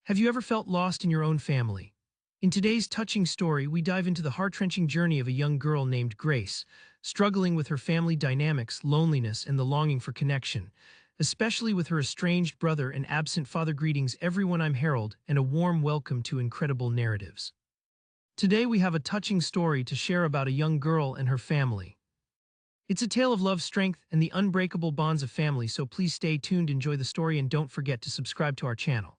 Have you ever felt lost in your own family? In today's touching story, we dive into the heart-wrenching journey of a young girl named Grace, struggling with her family dynamics, loneliness, and the longing for connection, especially with her estranged brother and absent father. Greetings, everyone. I'm Harold, and a warm welcome to Incredible Narratives. Today, we have a touching story to share about a young girl and her family. It's a tale of love, strength, and the unbreakable bonds of family, so please stay tuned, enjoy the story, and don't forget to subscribe to our channel.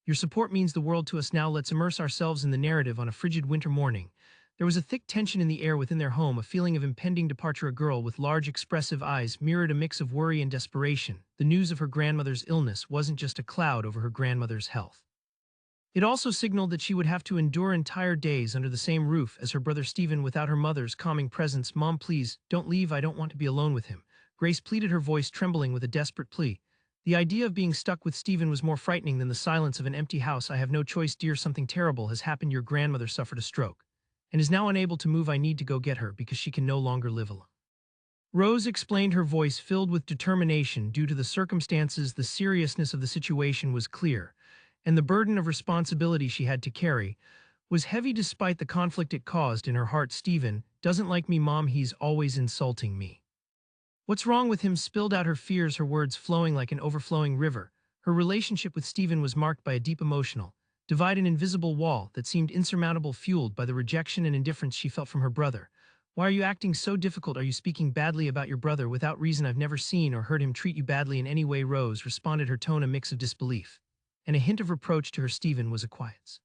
Your support means the world to us. Now let's immerse ourselves in the narrative. On a frigid winter morning, there was a thick tension in the air within their home, a feeling of impending departure. A girl with large, expressive eyes mirrored a mix of worry and desperation. The news of her grandmother's illness wasn't just a cloud over her grandmother's health. It also signaled that she would have to endure entire days under the same roof as her brother Stephen without her mother's calming presence. "Mom, please, don't leave. I don't want to be alone with him," Grace pleaded, her voice trembling with a desperate plea. The idea of being stuck with Stephen was more frightening than the silence of an empty house. "I have no choice, dear. Something terrible has happened. Your grandmother suffered a stroke and is now unable to move. I need to go get her because she can no longer live alone," Rose explained, her voice filled with determination. Due to the circumstances, the seriousness of the situation was clear, and the burden of responsibility she had to carry was heavy. Despite the conflict it caused in her heart, "Stephen doesn't like me, Mom. He's always insulting me. What's wrong with him?" spilled out her fears, her words flowing like an overflowing river. Her relationship with Stephen was marked by a deep emotional divide, an invisible wall that seemed insurmountable, fueled by the rejection and indifference she felt from her brother. "Why are you acting so difficult? Are you speaking badly about your brother without reason? I've never seen or heard him treat you badly in any way," Rose responded, her tone a mix of disbelief and a hint of reproach. To her, Stephen was a quiet,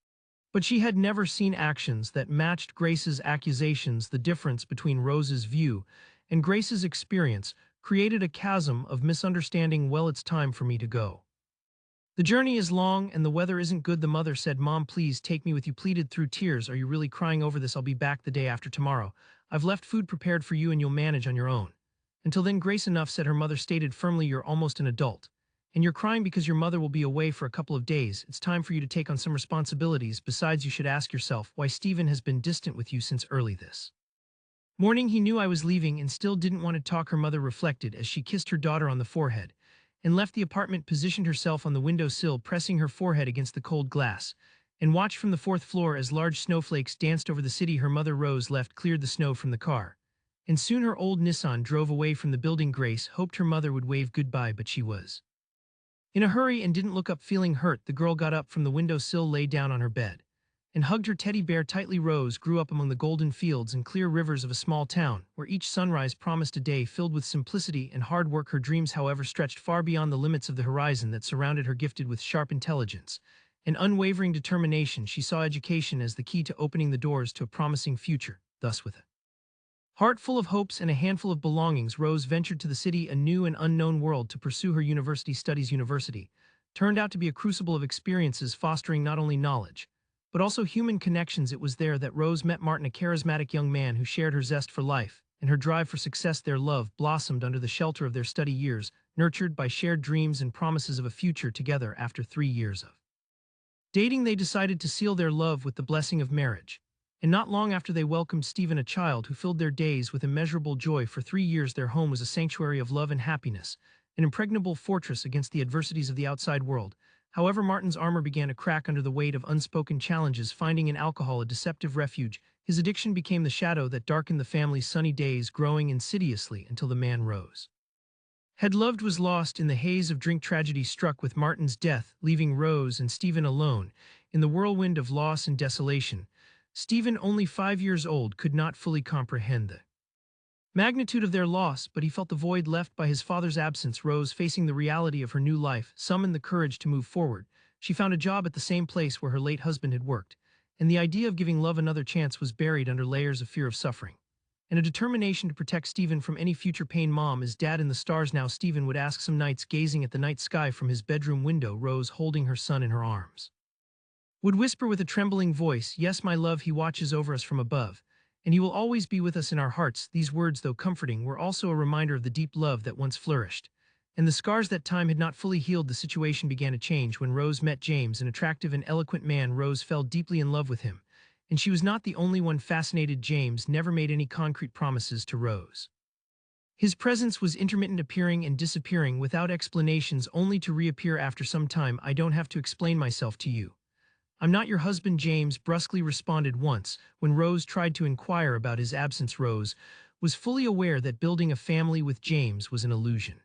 but she had never seen actions that matched Grace's accusations. The difference between Rose's view and Grace's experience created a chasm of misunderstanding. "Well, it's time for me to go. The journey is long and the weather isn't good," the mother said. "Mom, please take me with you," pleaded through tears. "Are you really crying over this? I'll be back the day after tomorrow. I've left food prepared for you and you'll manage on your own." "Until then, Grace." "Enough," said her mother stated firmly. "You're almost an adult, and you're crying because your mother will be away for a couple of days. It's time for you to take on some responsibilities. Besides, you should ask yourself why Stephen has been distant with you since early this morning. He knew I was leaving and still didn't want to talk," her mother reflected as she kissed her daughter on the forehead and left the apartment. Positioned herself on the windowsill, pressing her forehead against the cold glass, and watched from the fourth floor as large snowflakes danced over the city. Her mother, Rose, left, cleared the snow from the car, and soon her old Nissan drove away from the building. Grace hoped her mother would wave goodbye, but she was in a hurry and didn't look up. Feeling hurt, the girl got up from the windowsill, lay down on her bed, and hugged her teddy bear tightly. Rose grew up among the golden fields and clear rivers of a small town, where each sunrise promised a day filled with simplicity and hard work. Her dreams, however, stretched far beyond the limits of the horizon that surrounded her. Gifted with sharp intelligence and unwavering determination, she saw education as the key to opening the doors to a promising future. Thus, with a heart full of hopes and a handful of belongings, Rose ventured to the city, a new and unknown world, to pursue her university studies. University turned out to be a crucible of experiences, fostering not only knowledge, but also human connections. It was there that Rose met Martin, a charismatic young man who shared her zest for life and her drive for success. Their love blossomed under the shelter of their study years, nurtured by shared dreams and promises of a future together. After 3 years of dating, they decided to seal their love with the blessing of marriage. And not long after, they welcomed Stephen, a child who filled their days with immeasurable joy. For 3 years, their home was a sanctuary of love and happiness, an impregnable fortress against the adversities of the outside world. However, Martin's armor began to crack under the weight of unspoken challenges. Finding in alcohol a deceptive refuge, his addiction became the shadow that darkened the family's sunny days, growing insidiously until the man Rose had loved was lost in the haze of drink. Tragedy struck with Martin's death, leaving Rose and Stephen alone in the whirlwind of loss and desolation. Stephen, only 5 years old, could not fully comprehend the magnitude of their loss, but he felt the void left by his father's absence. Rose, facing the reality of her new life, summoned the courage to move forward. She found a job at the same place where her late husband had worked, and the idea of giving love another chance was buried under layers of fear of suffering and a determination to protect Stephen from any future pain. "Mom, is Dad in the stars now?" Stephen would ask some nights, gazing at the night sky from his bedroom window. Rose, holding her son in her arms, would whisper with a trembling voice, "Yes, my love, he watches over us from above, and he will always be with us in our hearts." These words, though comforting, were also a reminder of the deep love that once flourished, and the scars that time had not fully healed. The situation began to change when Rose met James, an attractive and eloquent man. Rose fell deeply in love with him, and she was not the only one fascinated. James never made any concrete promises to Rose. His presence was intermittent, appearing and disappearing without explanations, only to reappear after some time. "I don't have to explain myself to you. I'm not your husband, James brusquely responded once, when Rose tried to inquire about his absence. Rose was fully aware that building a family with James was an illusion.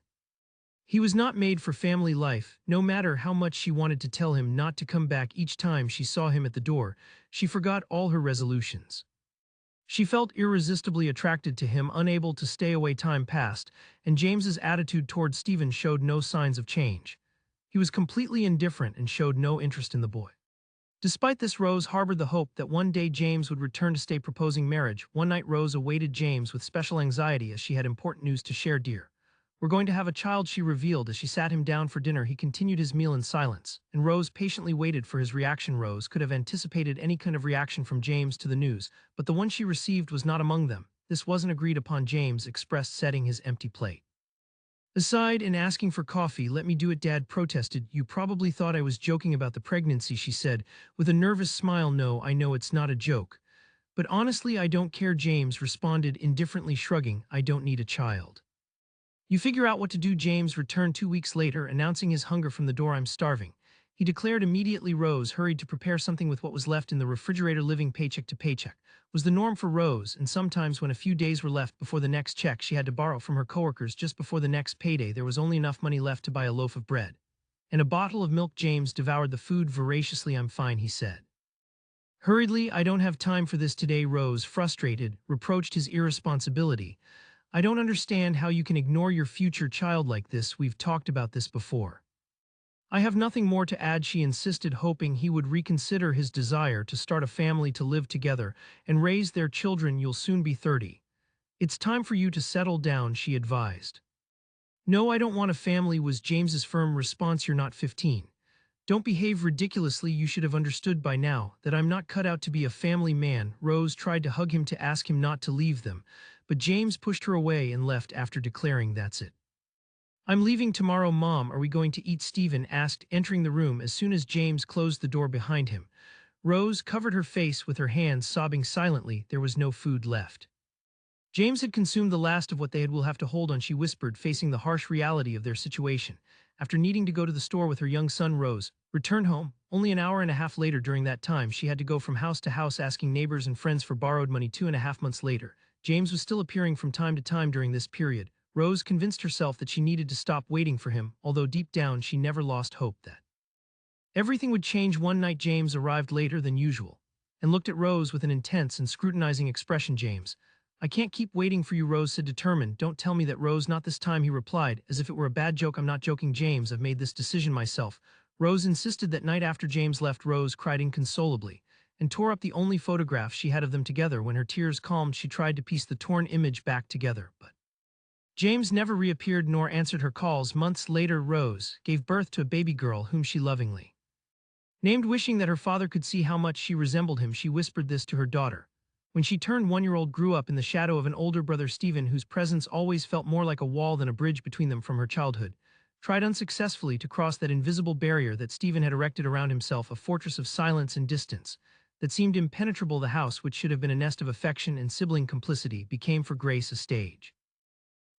He was not made for family life, no matter how much she wanted to tell him not to come back each time she saw him at the door. She forgot all her resolutions. She felt irresistibly attracted to him, unable to stay away. Time passed, and James's attitude toward Stephen showed no signs of change. He was completely indifferent and showed no interest in the boy. Despite this, Rose harbored the hope that one day James would return to stay. Proposing marriage. One night Rose awaited James with special anxiety as she had important news to share. Dear, we're going to have a child, she revealed as she sat him down for dinner. He continued his meal in silence, and Rose patiently waited for his reaction. Rose could have anticipated any kind of reaction from James to the news, but the one she received was not among them. This wasn't agreed upon, James expressed, setting his empty plate aside and asking for coffee. Let me do it, Dad protested. You probably thought I was joking about the pregnancy, she said, with a nervous smile. No, I know it's not a joke. But honestly, I don't care, James responded, indifferently shrugging. I don't need a child. You figure out what to do. James returned 2 weeks later, announcing his hunger from the door. I'm starving, he declared immediately. Rose hurried to prepare something with what was left in the refrigerator. Living paycheck to paycheck was the norm for Rose, and sometimes when a few days were left before the next check, she had to borrow from her coworkers just before the next payday. There was only enough money left to buy a loaf of bread and a bottle of milk. James devoured the food voraciously. I'm fine, he said hurriedly. I don't have time for this today. Rose, frustrated, reproached his irresponsibility. I don't understand how you can ignore your future child like this. We've talked about this before. I have nothing more to add, she insisted, hoping he would reconsider his desire to start a family, to live together, and raise their children. You'll soon be 30. It's time for you to settle down, she advised. No, I don't want a family, was James's firm response. You're not 15. Don't behave ridiculously. You should have understood by now that I'm not cut out to be a family man. Rose tried to hug him to ask him not to leave them, but James pushed her away and left after declaring, that's it. I'm leaving tomorrow, Mom. Are we going to eat? Stephen asked, entering the room as soon as James closed the door behind him. Rose covered her face with her hands, sobbing silently. There was no food left. James had consumed the last of what they had. Will have to hold on, she whispered, facing the harsh reality of their situation. After needing to go to the store with her young son, Rose returned home. Only an hour and a half later. During that time, she had to go from house to house asking neighbors and friends for borrowed money. 2.5 months later, James was still appearing from time to time. During this period, Rose convinced herself that she needed to stop waiting for him, although deep down she never lost hope that everything would change. One night James arrived later than usual and looked at Rose with an intense and scrutinizing expression. James, I can't keep waiting for you, Rose said, determined. Don't tell me that, Rose. Not this time, he replied, as if it were a bad joke. I'm not joking, James. I've made this decision myself. Rose insisted. That night after James left, Rose cried inconsolably and tore up the only photograph she had of them together. When her tears calmed, she tried to piece the torn image back together, but James never reappeared nor answered her calls. Months later, Rose gave birth to a baby girl whom she lovingly named. Wishing that her father could see how much she resembled him, she whispered this to her daughter. When she turned 1-year-old, grew up in the shadow of an older brother, Stephen, whose presence always felt more like a wall than a bridge between them. From her childhood, tried unsuccessfully to cross that invisible barrier that Stephen had erected around himself, a fortress of silence and distance that seemed impenetrable. The house, which should have been a nest of affection and sibling complicity, became for Grace a stage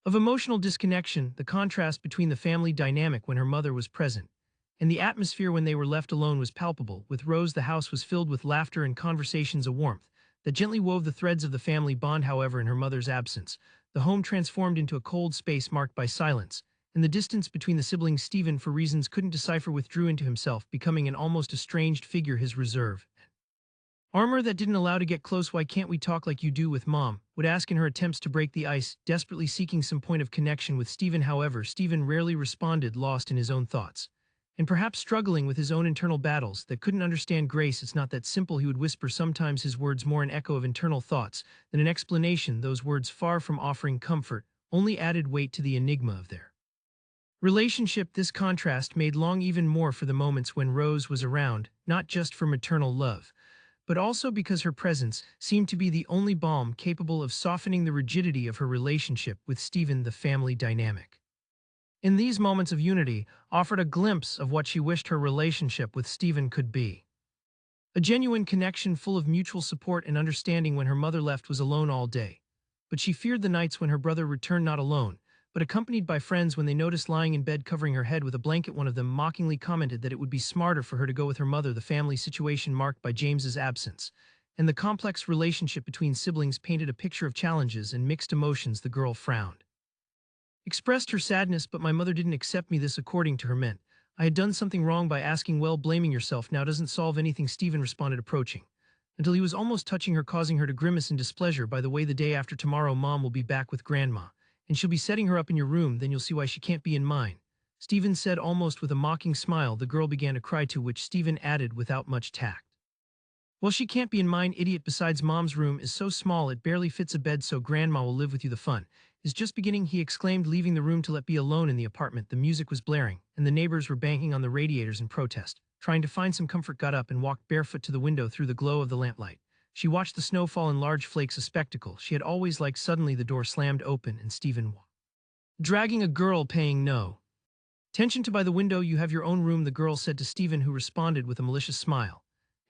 of emotional disconnection. The contrast between the family dynamic when her mother was present and the atmosphere when they were left alone was palpable. With Rose, the house was filled with laughter and conversations, a warmth that gently wove the threads of the family bond. However, in her mother's absence, the home transformed into a cold space marked by silence and the distance between the siblings. Stephen, for reasons couldn't decipher, withdrew into himself, becoming an almost estranged figure. His reserve armor that didn't allow to get close. Why can't we talk like you do with Mom? Would ask in her attempts to break the ice, desperately seeking some point of connection with Stephen. However, Stephen rarely responded, lost in his own thoughts and perhaps struggling with his own internal battles that couldn't understand Grace. It's not that simple, he would whisper, sometimes his words more an echo of internal thoughts than an explanation. Those words, far from offering comfort, only added weight to the enigma of their relationship. This contrast made long even more for the moments when Rose was around, not just for maternal love, but also because her presence seemed to be the only balm capable of softening the rigidity of her relationship with Stephen. The family dynamic in these moments of unity offered a glimpse of what she wished her relationship with Stephen could be. A genuine connection full of mutual support and understanding. When her mother left, was alone all day, but she feared the nights when her brother returned, not alone, but accompanied by friends when they noticed lying in bed covering her head with a blanket. One of them mockingly commented that it would be smarter for her to go with her mother. The family situation marked by James's absence, and the complex relationship between siblings painted a picture of challenges and mixed emotions. The girl frowned, expressed her sadness, but my mother didn't accept me. This, according to her, meant I had done something wrong by asking. Well, blaming yourself now doesn't solve anything, Stephen responded, approaching until he was almost touching her, causing her to grimace in displeasure. By the way, the day after tomorrow, Mom will be back with Grandma, and she'll be setting her up in your room. Then you'll see why she can't be in mine, Stephen said almost with a mocking smile. The girl began to cry, to which Stephen added without much tact, well, she can't be in mine, idiot. Besides, Mom's room is so small it barely fits a bed, so Grandma will live with you. The fun is just beginning, he exclaimed, leaving the room to let be alone in the apartment. The music was blaring, and the neighbors were banging on the radiators in protest. Trying to find some comfort, got up and walked barefoot to the window. Through the glow of the lamplight, she watched the snow fall in large flakes, a spectacle she had always liked. Suddenly, the door slammed open, and Stephen walked, dragging a girl, paying no attention to by the window. You have your own room, the girl said to Stephen, who responded with a malicious smile.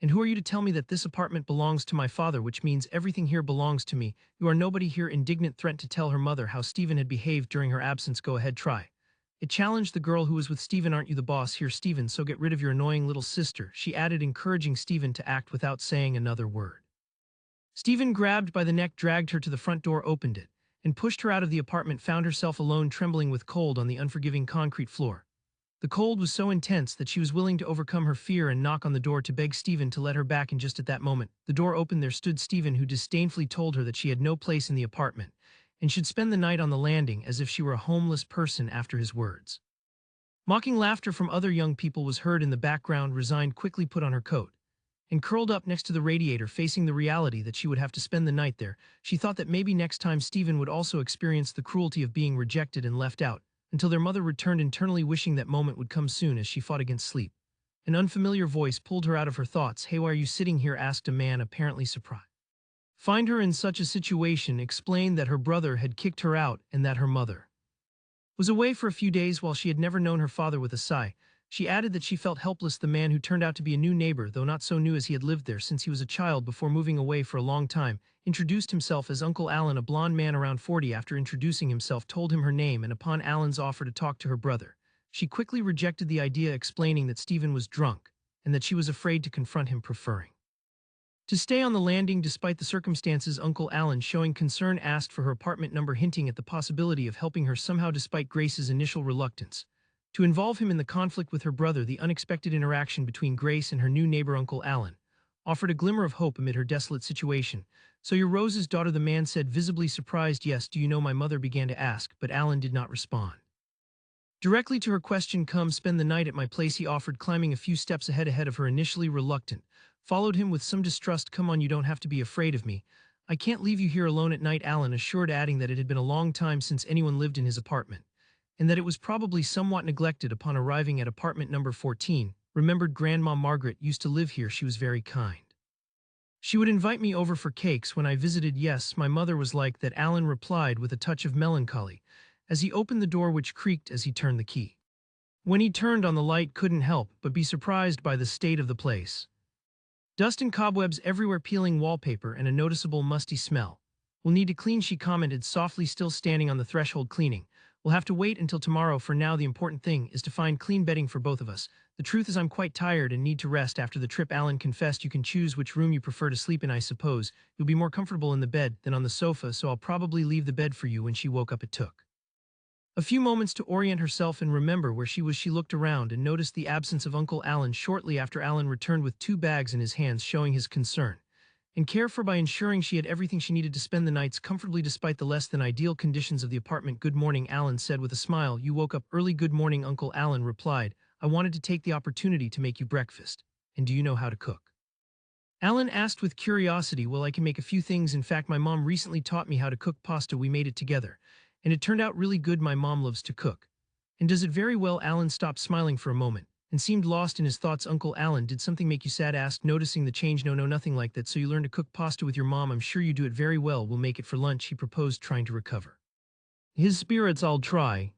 And who are you to tell me that this apartment belongs to my father, which means everything here belongs to me? You are nobody here. Indignant threat to tell her mother how Stephen had behaved during her absence. Go ahead, try. It challenged the girl who was with Stephen. Aren't you the boss here, Stephen? So get rid of your annoying little sister, she added, encouraging Stephen to act without saying another word. Stephen grabbed by the neck, dragged her to the front door, opened it, and pushed her out of the apartment. Found herself alone, trembling with cold on the unforgiving concrete floor. The cold was so intense that she was willing to overcome her fear and knock on the door to beg Stephen to let her back in. Just at that moment, the door opened. There stood Stephen, who disdainfully told her that she had no place in the apartment and should spend the night on the landing, as if she were a homeless person. After his words, mocking laughter from other young people was heard in the background. Resigned, quickly put on her coat and curled up next to the radiator, facing the reality that she would have to spend the night there. She thought that maybe next time Stephen would also experience the cruelty of being rejected and left out, until their mother returned, internally wishing that moment would come soon. As she fought against sleep, an unfamiliar voice pulled her out of her thoughts. Hey, why are you sitting here? Asked a man, apparently surprised. Find her in such a situation, explained that her brother had kicked her out and that her mother was away for a few days while she had never known her father. With a sigh, she added that she felt helpless. The man, who turned out to be a new neighbor, though not so new as he had lived there since he was a child before moving away for a long time, introduced himself as Uncle Alan, a blond man around 40. After introducing himself, told him her name, and upon Alan's offer to talk to her brother, she quickly rejected the idea, explaining that Stephen was drunk and that she was afraid to confront him, preferring to stay on the landing despite the circumstances. Uncle Alan, showing concern, asked for her apartment number, hinting at the possibility of helping her somehow despite Grace's initial reluctance to involve him in the conflict with her brother. The unexpected interaction between Grace and her new neighbor, Uncle Alan, offered a glimmer of hope amid her desolate situation. So you're Rose's daughter, the man said, visibly surprised. Yes, do you know my mother? Began to ask, but Alan did not respond directly to her question. Come spend the night at my place, he offered, climbing a few steps ahead of her, initially reluctant, followed him with some distrust. Come on, you don't have to be afraid of me. I can't leave you here alone at night, Alan assured, adding that it had been a long time since anyone lived in his apartment, and that it was probably somewhat neglected. Upon arriving at apartment number 14, remembered Grandma Margaret used to live here. She was very kind. She would invite me over for cakes when I visited. Yes, my mother was like that, Alan replied with a touch of melancholy, as he opened the door, which creaked as he turned the key. When he turned on the light, couldn't help but be surprised by the state of the place. Dust and cobwebs everywhere, peeling wallpaper, and a noticeable musty smell. We'll need to clean, she commented softly, still standing on the threshold. Cleaning? We'll have to wait until tomorrow. For now, the important thing is to find clean bedding for both of us. The truth is I'm quite tired and need to rest after the trip, Alan confessed. You can choose which room you prefer to sleep in. I suppose you'll be more comfortable in the bed than on the sofa, so I'll probably leave the bed for you. When she woke up, it took a few moments to orient herself and remember where she was. She looked around and noticed the absence of Uncle Alan. Shortly after, Alan returned with 2 bags in his hands, showing his concern and care for by ensuring she had everything she needed to spend the nights comfortably despite the less than ideal conditions of the apartment. Good morning, Alan said with a smile. You woke up early. Good morning, Uncle Alan replied. I wanted to take the opportunity to make you breakfast. And do you know how to cook? Alan asked with curiosity. Well, I can make a few things. In fact, my mom recently taught me how to cook pasta. We made it together, and it turned out really good. My mom loves to cook and does it very well. Alan stopped smiling for a moment and seemed lost in his thoughts. Uncle Alan, did something make you sad? Asked, noticing the change. No, nothing like that. So you learned to cook pasta with your mom? I'm sure you do it very well. We'll make it for lunch, he proposed, trying to recover his spirits. I'll try.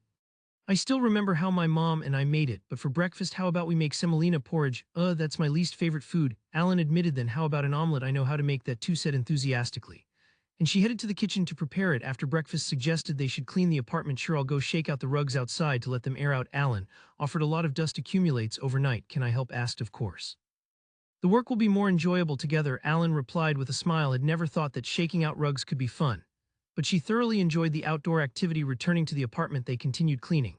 I still remember how my mom and I made it, but for breakfast, how about we make semolina porridge? That's my least favorite food, Alan admitted. Then how about an omelet? I know how to make that too, said enthusiastically, and she headed to the kitchen to prepare it. After breakfast suggested they should clean the apartment. Sure, I'll go shake out the rugs outside to let them air out. Alan offered. A lot of dust accumulates overnight. Can I help? Asked. Of course. The work will be more enjoyable together, Alan replied with a smile. Had never thought that shaking out rugs could be fun. But she thoroughly enjoyed the outdoor activity. Returning to the apartment, they continued cleaning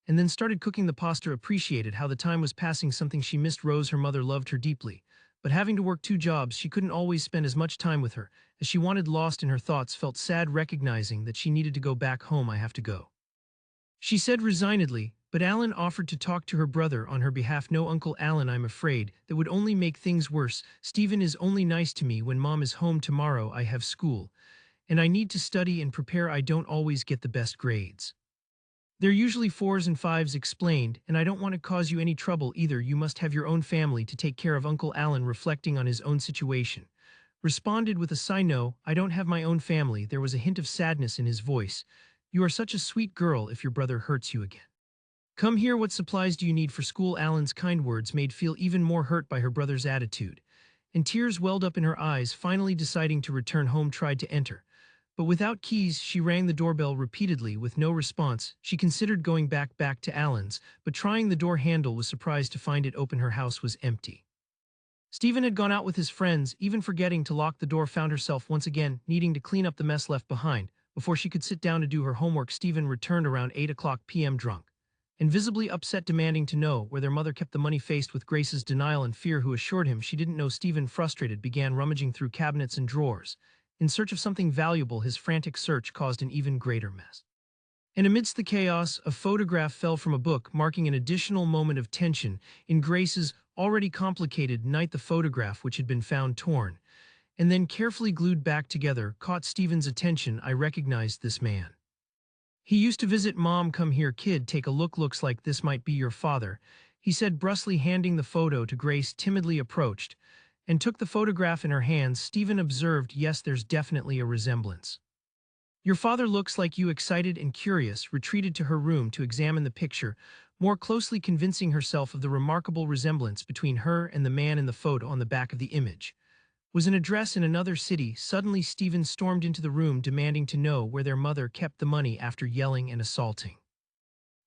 and then started cooking the pasta. Appreciated how the time was passing, something she missed. Rose, her mother, loved her deeply, but having to work two jobs, she couldn't always spend as much time with her as she wanted. Lost in her thoughts, felt sad recognizing that she needed to go back home. I have to go, she said resignedly, but Alan offered to talk to her brother on her behalf. No, Uncle Alan, I'm afraid that would only make things worse. Stephen is only nice to me when Mom is home. Tomorrow I have school, and I need to study and prepare. I don't always get the best grades. They're usually 4s and 5s, explained, and I don't want to cause you any trouble either. You must have your own family to take care of. Uncle Alan, reflecting on his own situation, responded with a sigh. No, I don't have my own family. There was a hint of sadness in his voice. You are such a sweet girl. If your brother hurts you again, come here. What supplies do you need for school? Alan's kind words made feel even more hurt by her brother's attitude, and tears welled up in her eyes. Finally deciding to return home, tried to enter, but without keys. She rang the doorbell repeatedly with no response. She considered going back to Alan's, but trying the door handle, was surprised to find it open. Her house was empty. Stephen had gone out with his friends, even forgetting to lock the door. Found herself once again needing to clean up the mess left behind before she could sit down to do her homework. Stephen returned around 8 p.m. drunk and visibly upset, demanding to know where their mother kept the money. Faced with Grace's denial and fear, who assured him she didn't know, Stephen, frustrated, began rummaging through cabinets and drawers in search of something valuable. His frantic search caused an even greater mess, and amidst the chaos, a photograph fell from a book, marking an additional moment of tension in Grace's already complicated night. The photograph, which had been found torn and then carefully glued back together, caught Stephen's attention. I recognized this man. He used to visit Mom. Come here, kid, take a look. Looks like this might be your father, he said brusquely, handing the photo to Grace. Timidly approached and took the photograph in her hands. Stephen observed, yes, there's definitely a resemblance. Your father looks like you. Excited and curious, retreated to her room to examine the picture more closely, convincing herself of the remarkable resemblance between her and the man in the photo. On the back of the image was an address in another city. Suddenly, Stephen stormed into the room, demanding to know where their mother kept the money. After yelling and assaulting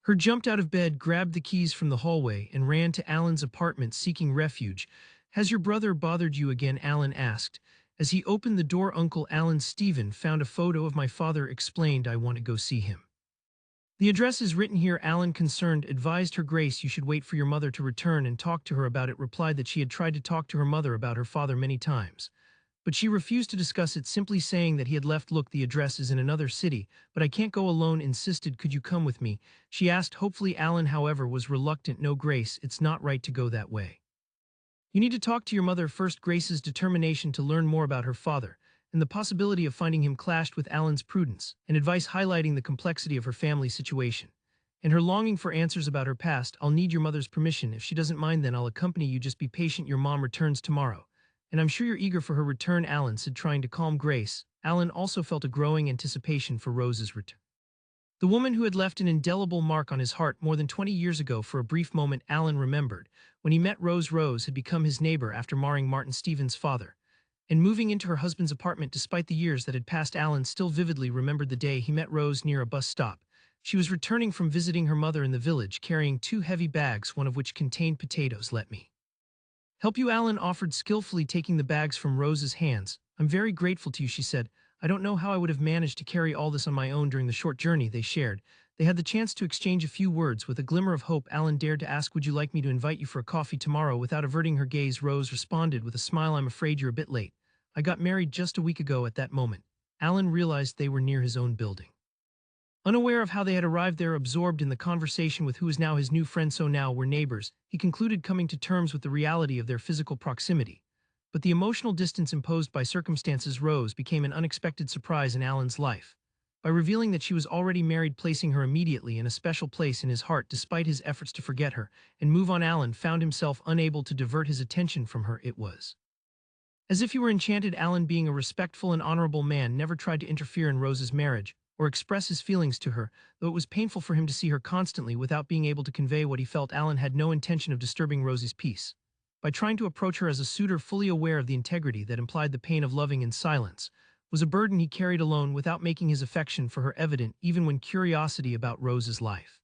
her, jumped out of bed, grabbed the keys from the hallway, and ran to Alan's apartment, seeking refuge. Has your brother bothered you again? Alan asked as he opened the door. Uncle Alan, Stephen found a photo of my father, explained. I want to go see him. The address is written here. Alan, concerned, advised her. Grace, you should wait for your mother to return and talk to her about it. Replied that she had tried to talk to her mother about her father many times, but she refused to discuss it, simply saying that he had left. Look, the address is in another city, but I can't go alone. Insisted. Could you come with me? She asked hopefully. Alan, however, was reluctant. No, Grace, it's not right to go that way. You need to talk to your mother first. Grace's determination to learn more about her father and the possibility of finding him clashed with Alan's prudence and advice, highlighting the complexity of her family situation and her longing for answers about her past. I'll need your mother's permission. If she doesn't mind, then I'll accompany you. Just be patient. Your mom returns tomorrow, and I'm sure you're eager for her return, Alan said, trying to calm Grace. Alan also felt a growing anticipation for Rose's return. The woman who had left an indelible mark on his heart more than 20 years ago. For a brief moment, Alan remembered when he met Rose. Rose had become his neighbor after marrying Martin, Stephen's father, and moving into her husband's apartment. Despite the years that had passed, Alan still vividly remembered the day he met Rose near a bus stop. She was returning from visiting her mother in the village, carrying 2 heavy bags, one of which contained potatoes. Let me help you, Alan offered, skillfully taking the bags from Rose's hands. I'm very grateful to you, she said. I don't know how I would have managed to carry all this on my own. During the short journey they shared, they had the chance to exchange a few words. With a glimmer of hope, Alan dared to ask, would you like me to invite you for a coffee tomorrow? Without averting her gaze, Rose responded with a smile, I'm afraid you're a bit late. I got married just a week ago. At that moment, Alan realized they were near his own building. Unaware of how they had arrived there, absorbed in the conversation with who was now his new friend, so now were neighbors, he concluded, coming to terms with the reality of their physical proximity. But the emotional distance imposed by circumstances. Rose became an unexpected surprise in Alan's life by revealing that she was already married, placing her immediately in a special place in his heart. Despite his efforts to forget her and move on, Alan found himself unable to divert his attention from her. It was as if he were enchanted. Alan, being a respectful and honorable man, never tried to interfere in Rose's marriage or express his feelings to her, though it was painful for him to see her constantly without being able to convey what he felt. Alan had no intention of disturbing Rosie's peace by trying to approach her as a suitor, fully aware of the integrity that implied the pain of loving in silence was a burden he carried alone without making his affection for her evident even when curiosity about Rose's life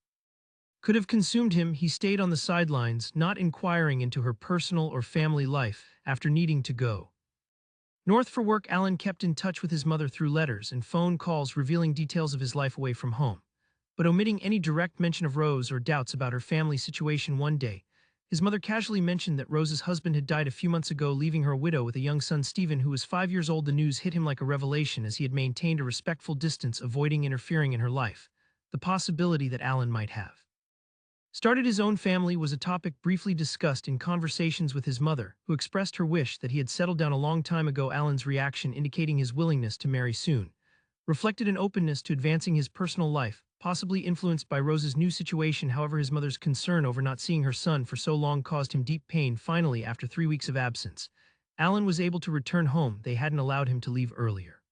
could have consumed him. He stayed on the sidelines, not inquiring into her personal or family life after needing to go north for work. Alan kept in touch with his mother through letters and phone calls revealing details of his life away from home, but omitting any direct mention of Rose or doubts about her family situation. One day, his mother casually mentioned that Rose's husband had died a few months ago, leaving her a widow with a young son, Stephen, who was 5 years old. The news hit him like a revelation, as he had maintained a respectful distance, avoiding interfering in her life. The possibility that Alan might have started his own family was a topic briefly discussed in conversations with his mother, who expressed her wish that he had settled down a long time ago. Alan's reaction, indicating his willingness to marry soon, reflected an openness to advancing his personal life, possibly influenced by Rose's new situation. However, his mother's concern over not seeing her son for so long caused him deep pain. Finally, after 3 weeks of absence, Alan was able to return home. They hadn't allowed him to leave earlier.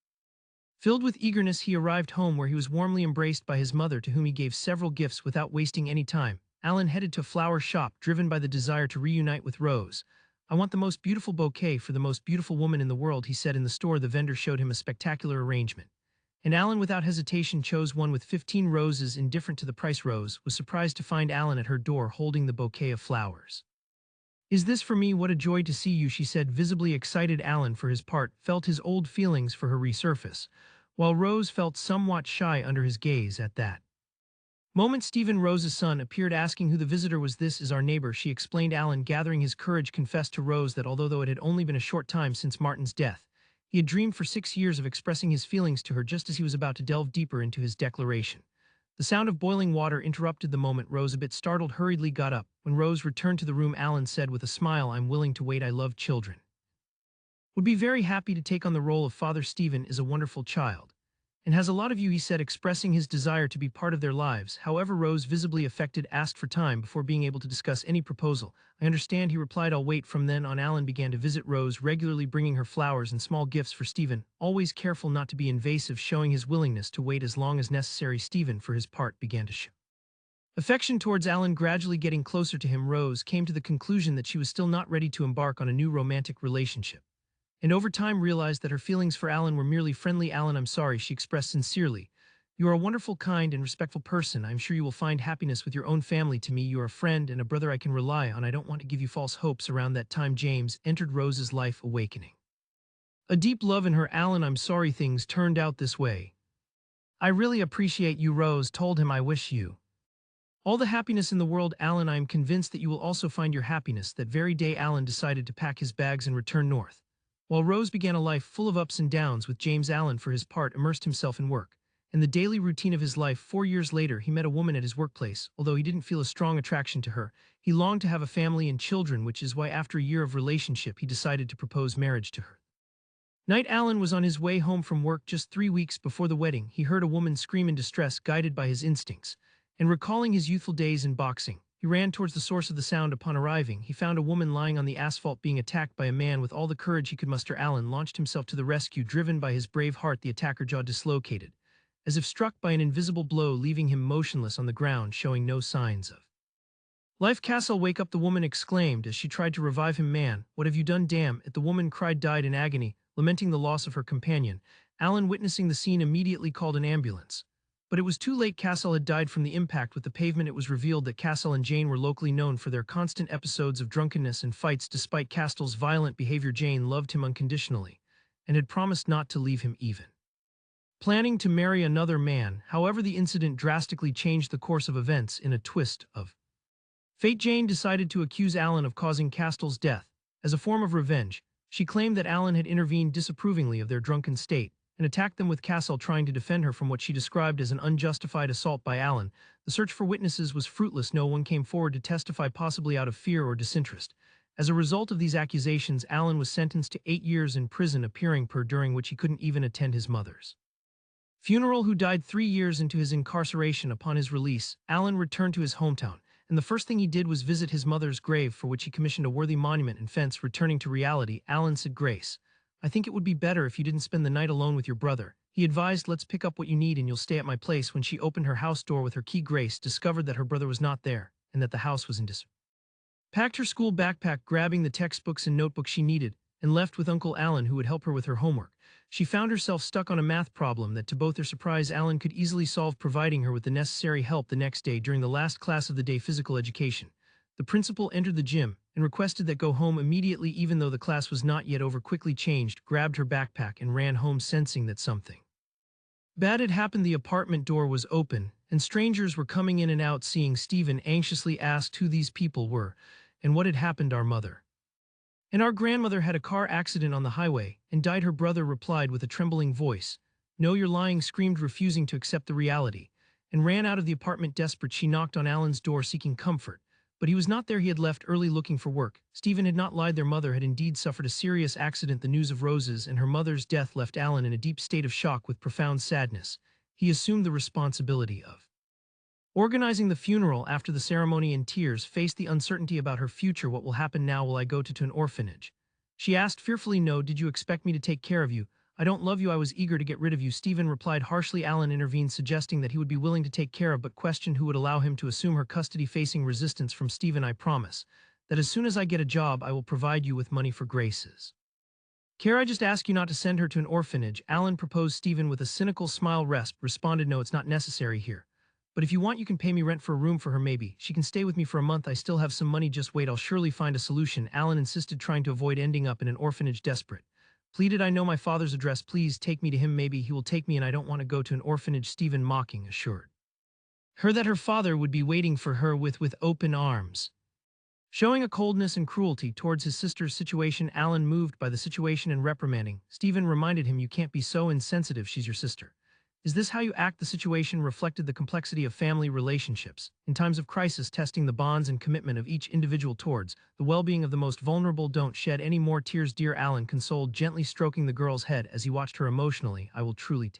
Filled with eagerness, he arrived home, where he was warmly embraced by his mother, to whom he gave several gifts. Without wasting any time, Alan headed to a flower shop, driven by the desire to reunite with Rose. "I want the most beautiful bouquet for the most beautiful woman in the world," he said. In the store, the vendor showed him a spectacular arrangement, and Alan without hesitation chose one with 15 roses. Indifferent to the price, Rose was surprised to find Alan at her door holding the bouquet of flowers. "Is this for me? What a joy to see you," she said, visibly excited. Alan, for his part, felt his old feelings for her resurface, while Rose felt somewhat shy under his gaze. At that moment, Stephen, Rose's son, appeared, asking who the visitor was. "This is our neighbor," she explained. Alan, gathering his courage, confessed to Rose that although it had only been a short time since Martin's death, he had dreamed for 6 years of expressing his feelings to her. Just as he was about to delve deeper into his declaration, the sound of boiling water interrupted the moment. Rose, a bit startled, hurriedly got up. When Rose returned to the room, Alan said with a smile, "I'm willing to wait. I love children. Would be very happy to take on the role of father. Stephen is a wonderful child and has a lot of you," he said, expressing his desire to be part of their lives. However, Rose, visibly affected, asked for time before being able to discuss any proposal. "I understand," he replied. "I'll wait." From then on, Alan began to visit Rose regularly, bringing her flowers and small gifts for Stephen, always careful not to be invasive, showing his willingness to wait as long as necessary. Stephen, for his part, began to show affection towards Alan, gradually getting closer to him. Rose came to the conclusion that she was still not ready to embark on a new romantic relationship, and over time realized that her feelings for Alan were merely friendly. "Alan, I'm sorry," she expressed sincerely. "You are a wonderful, kind, and respectful person. I'm sure you will find happiness with your own family. To me, you are a friend and a brother I can rely on. I don't want to give you false hopes." Around that time, James entered Rose's life, awakening a deep love in her. "Alan, I'm sorry things turned out this way. I really appreciate you," Rose told him. "I wish you all the happiness in the world, Alan. I am convinced that you will also find your happiness." That very day, Alan decided to pack his bags and return north. While Rose began a life full of ups and downs with James, Alan, for his part, immersed himself in work and the daily routine of his life. 4 years later, he met a woman at his workplace. Although he didn't feel a strong attraction to her, he longed to have a family and children, which is why after a year of relationship, he decided to propose marriage to her. Night, Alan was on his way home from work. Just 3 weeks before the wedding, he heard a woman scream in distress. Guided by his instincts and recalling his youthful days in boxing, he ran towards the source of the sound. Upon arriving, he found a woman lying on the asphalt, being attacked by a man. With all the courage he could muster, Alan launched himself to the rescue. Driven by his brave heart, the attacker jaw dislocated, as if struck by an invisible blow, leaving him motionless on the ground, showing no signs of life. "Castle, wake up!" the woman exclaimed as she tried to revive him. "Man, what have you done? Damn it!" the woman cried, died in agony, lamenting the loss of her companion. Alan, witnessing the scene, immediately called an ambulance. But it was too late. Castle had died from the impact with the pavement. It was revealed that Castle and Jane were locally known for their constant episodes of drunkenness and fights. Despite Castle's violent behavior, Jane loved him unconditionally and had promised not to leave him, even planning to marry another man. However, the incident drastically changed the course of events. In a twist of fate, Jane decided to accuse Alan of causing Castle's death. As a form of revenge, she claimed that Alan had intervened disapprovingly of their drunken state and attacked them, with Castle trying to defend her from what she described as an unjustified assault by Alan. The search for witnesses was fruitless. No one came forward to testify, possibly out of fear or disinterest. As a result of these accusations, Alan was sentenced to 8 years in prison, appearing per during which he couldn't even attend his mother's funeral, who died 3 years into his incarceration. Upon his release, Alan returned to his hometown, and the first thing he did was visit his mother's grave, for which he commissioned a worthy monument and fence. Returning to reality, Alan said, "Grace, I think it would be better if you didn't spend the night alone with your brother." He advised, "Let's pick up what you need and you'll stay at my place." When she opened her house door with her key, Grace discovered that her brother was not there and that the house was in disorder. Packed her school backpack, grabbing the textbooks and notebooks she needed, and left with Uncle Alan who would help her with her homework. She found herself stuck on a math problem that to both their surprise Alan could easily solve, providing her with the necessary help the next day during the last class of the day, physical education. The principal entered the gym and requested that go home immediately even though the class was not yet over, quickly changed, grabbed her backpack and ran home, sensing that something bad had happened. The apartment door was open, and strangers were coming in and out. Seeing Stephen, anxiously asked who these people were and what had happened. Our mother and our grandmother had a car accident on the highway and died, her brother replied with a trembling voice. No, you're lying, screamed, refusing to accept the reality, and ran out of the apartment desperate. She knocked on Alan's door seeking comfort, but he was not there. He had left early looking for work. Stephen had not lied. Their mother had indeed suffered a serious accident. The news of Rose's and her mother's death left Alan in a deep state of shock with profound sadness. He assumed the responsibility of organizing the funeral. After the ceremony, in tears, faced the uncertainty about her future. What will happen now? Will I go to an orphanage? She asked fearfully. No. Did you expect me to take care of you? I don't love you. I was eager to get rid of you, Stephen replied harshly. Alan intervened, suggesting that he would be willing to take care of, but questioned who would allow him to assume her custody. Facing resistance from Stephen, I promise that as soon as I get a job, I will provide you with money for Grace's care. I just ask you not to send her to an orphanage, Alan proposed. Stephen, with a cynical smile, responded, no, it's not necessary here. But if you want, you can pay me rent for a room for her. Maybe she can stay with me for a month. I still have some money. Just wait, I'll surely find a solution, Alan insisted, trying to avoid ending up in an orphanage. Desperate, pleaded, I know my father's address. Please take me to him. Maybe he will take me, and I don't want to go to an orphanage. Stephen, mocking, assured her that her father would be waiting for her with open arms. Showing a coldness and cruelty towards his sister's situation, Alan, moved by the situation and reprimanding Stephen, reminded him, you can't be so insensitive. She's your sister. Is this how you act? The situation reflected the complexity of family relationships, in times of crisis, testing the bonds and commitment of each individual towards the well-being of the most vulnerable. Don't shed any more tears, dear, Alan consoled, gently stroking the girl's head as he watched her emotionally. I will truly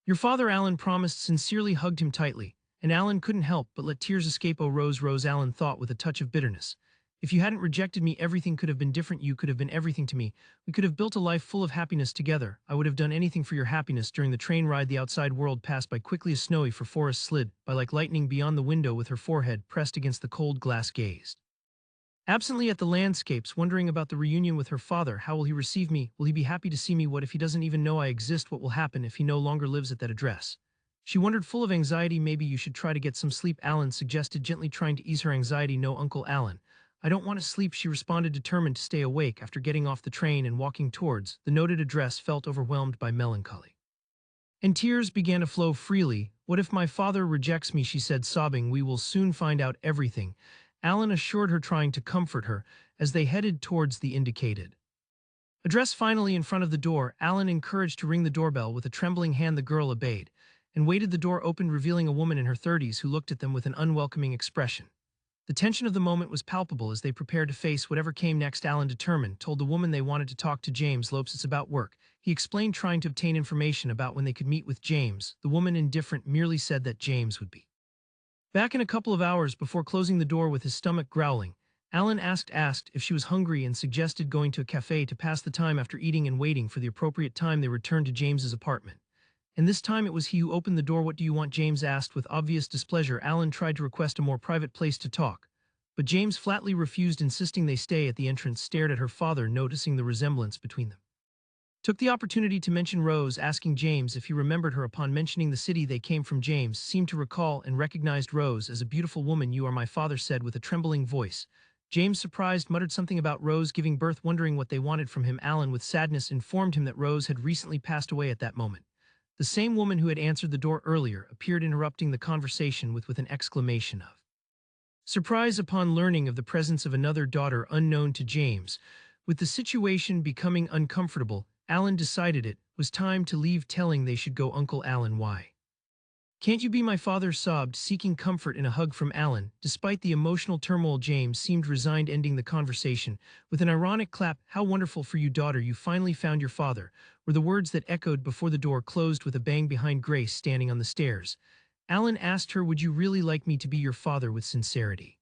your father, Alan promised, sincerely hugged him tightly, and Alan couldn't help but let tears escape. Oh, Rose, Rose, Alan thought with a touch of bitterness. If you hadn't rejected me, everything could have been different. You could have been everything to me. We could have built a life full of happiness together. I would have done anything for your happiness. During the train ride, the outside world passed by quickly as snowy for Forest slid by like lightning beyond the window. With her forehead pressed against the cold glass, gazed absently at the landscapes, wondering about the reunion with her father. How will he receive me? Will he be happy to see me? What if he doesn't even know I exist? What will happen if he no longer lives at that address? She wondered, full of anxiety. Maybe you should try to get some sleep, Alan suggested, gently trying to ease her anxiety. No, Uncle Alan, I don't want to sleep, she responded, determined to stay awake. After getting off the train and walking towards the noted address, felt overwhelmed by melancholy, and tears began to flow freely. What if my father rejects me? She said, sobbing. We will soon find out everything, Alan assured her, trying to comfort her as they headed towards the indicated address. Finally, in front of the door, Alan encouraged to ring the doorbell. With a trembling hand, the girl obeyed and waited. The door opened, revealing a woman in her 30s who looked at them with an unwelcoming expression. The tension of the moment was palpable as they prepared to face whatever came next. Alan, determined, told the woman they wanted to talk to James Lopes. It's about work, he explained, trying to obtain information about when they could meet with James. The woman, indifferent, merely said that James would be back in a couple of hours. Before closing the door with his stomach growling, Alan asked if she was hungry and suggested going to a cafe to pass the time. After eating and waiting for the appropriate time, they returned to James's apartment. And this time it was he who opened the door. What do you want? James asked with obvious displeasure. Alan tried to request a more private place to talk, but James flatly refused, insisting they stay at the entrance. Stared at her father, noticing the resemblance between them. Took the opportunity to mention Rose, asking James if he remembered her. Upon mentioning the city they came from, James seemed to recall and recognized Rose as a beautiful woman. You are my father said with a trembling voice. James, surprised, muttered something about Rose giving birth, wondering what they wanted from him. Alan, with sadness, informed him that Rose had recently passed away. At that moment, the same woman who had answered the door earlier appeared, interrupting the conversation with an exclamation of surprise upon learning of the presence of another daughter unknown to James. With the situation becoming uncomfortable, Alan decided it was time to leave, telling they should go. Uncle Alan, why can't you be my father? Sobbed, seeking comfort in a hug from Alan. Despite the emotional turmoil, James seemed resigned, ending the conversation with an ironic clap. How wonderful for you, daughter, you finally found your father, were the words that echoed before the door closed with a bang behind Grace standing on the stairs. Alan asked her, would you really like me to be your father? With sincerity,